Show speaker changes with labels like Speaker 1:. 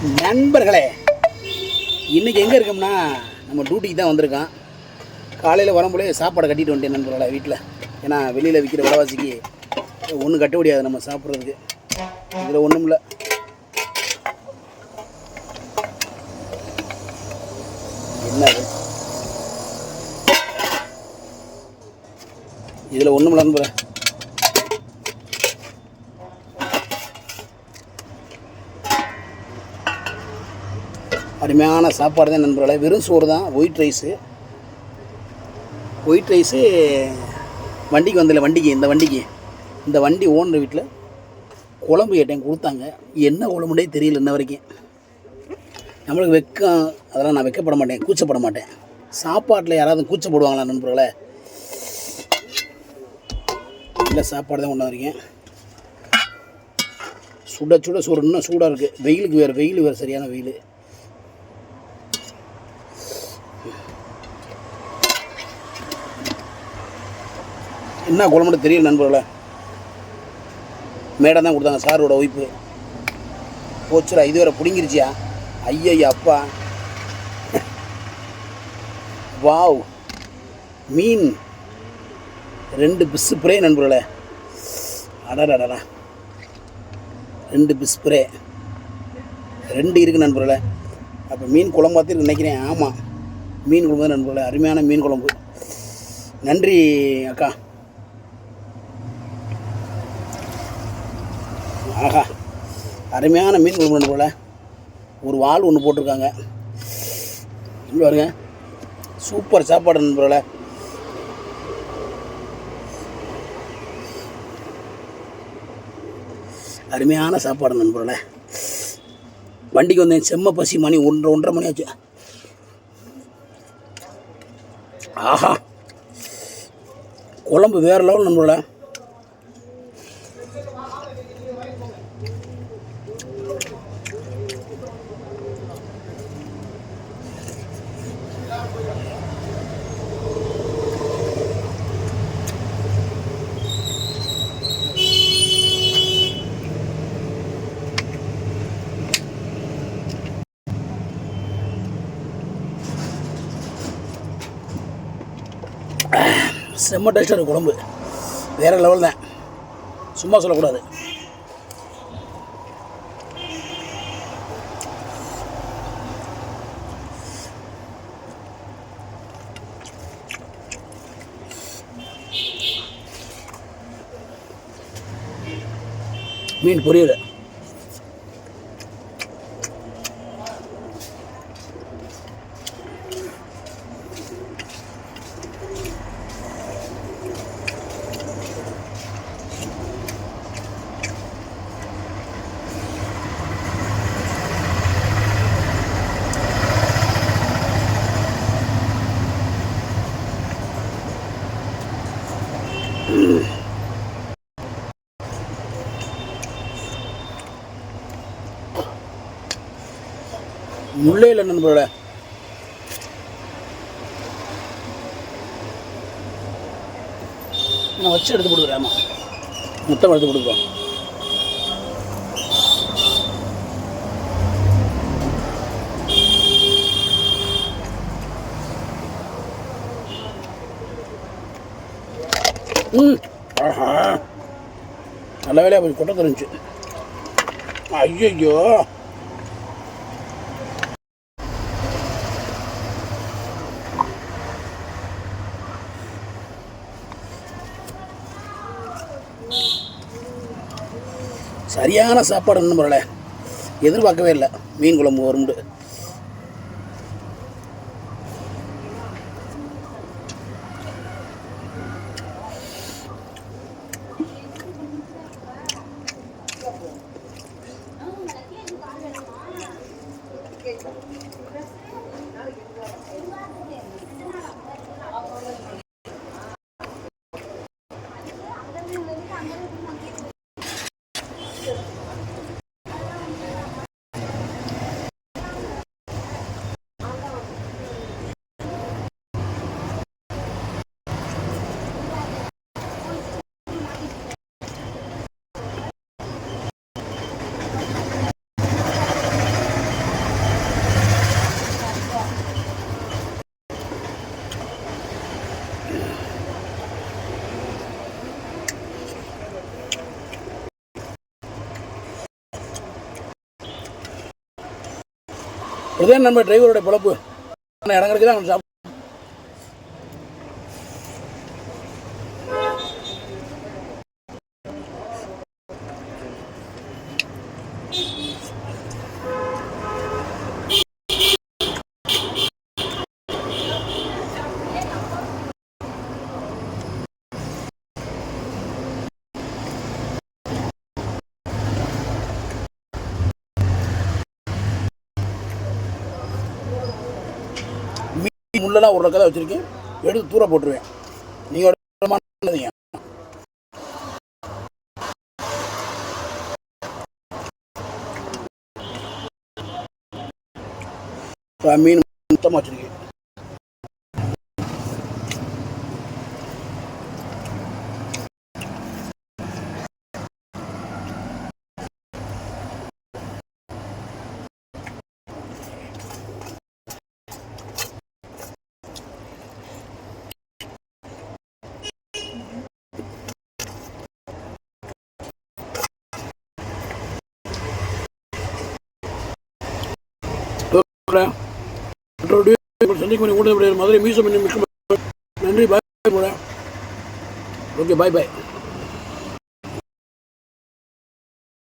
Speaker 1: நண்பர்களே, இன்றைக்கி எங்கே இருக்கோம்னா நம்ம டியூட்டிக்கு தான் வந்திருக்கோம். காலையில் வரும்போதே சாப்பாடை கட்டிட்டு வந்துட்டேன் நண்பர்களே வீட்டில். ஏன்னா வெளியில் விற்கிற விலைவாசிக்கு ஒன்றும் கட்ட முடியாது நம்ம சாப்பிட்றதுக்கு. இதில் ஒன்றும் இல்லை. என்னது இதில் ஒன்றும் இல்லை நண்பர்களே. அருமையான சாப்பாடு தான் நண்பர்களே. வெறும் சோறு தான். ஒயிட் ரைஸு வண்டிக்கு வந்தில்ல. இந்த வண்டி ஓனர் வீட்டில் குழம்பு கேட்டேன், கொடுத்தாங்க. என்ன குழம்புனே தெரியல இன்ன வரைக்கும். நம்மளுக்கு வெக்கம், அதெல்லாம் நான் வெக்கப்பட மாட்டேன், கூச்சப்பட மாட்டேன். சாப்பாட்டில் யாராவது கூச்சப்படுவாங்களா நண்பர்களே? இல்லை, சாப்பாடு தான் கொண்டு வந்திருக்கேன். சுட சுட சோறு, இன்னும் சூடாக இருக்குது. வெயில் வேறு சரியான வெயில். என்ன குழம்புன்னு தெரியல நண்பர்களே. மேடம் தான் கொடுத்தாங்க, சாரோட ஒய்ஃபு. போச்சுரா, இது வேறு பிடிங்கிருச்சியா? ஐயா அப்பா, வாவ்! மீன் 2 பிஸ் ஃப்ரை நண்பர்களே. அடடா, 2 பிஸ் ஃப்ரை 2 இருக்குது நண்பர்களே. அப்போ மீன் குழம்பு பார்த்து நினைக்கிறேன். ஆமாம், மீன் குழம்பு தான் நண்பர்களே. அருமையான மீன் குழம்பு. நன்றி அக்கா. ஆஹா, அருமையான மீன் குழம்பு போல். ஒரு வால் ஒன்று போட்டிருக்காங்க. இங்கே பாருங்க, சூப்பர் சாப்பாடு நண்பர்களே. அருமையான சாப்பாடு நண்பர்களே. வண்டிக்கு வந்தேன், செம்ம பசி. மணி 1:30 மணி ஆச்சு. ஆஹா, குழம்பு வேறு லெவல் நண்பர்களே. செம்ம டேஸ்டாக குழம்பு, வேறு லெவல் தான். சும்மா சொல்லக்கூடாது. மீன் பொரியல் முள்ளே இல்லை நண்பர்களே. நான் வச்சு எடுத்து கொடுக்குறேன். ஆமாம், மொத்தம் எடுத்து கொடுக்குறோம். ஆஹா, நல்ல வேலையாக போய் கொட்ட தெரிஞ்சு. ஐயோ, சரியான சாப்பாடு நண்பர்களே. எதிர்பார்க்கவே இல்லை மீன் குழம்பு வரும்னு. இதுதான் நம்ம டிரைவரோட பொழப்பு. இடம் கிடைக்குதான் அவன் சாப்பிட்டு முள்ளெல்லாம் ஒரு கதை வச்சுருக்கேன், எடுத்து தூர போட்டுருவேன். நீங்கள் மீன் சுத்தமாக வச்சுருக்கேன். சந்திக்கும் கூட மதுரை மியூசியம். நன்றி. பாய். ஓகே, பாய் பாய்.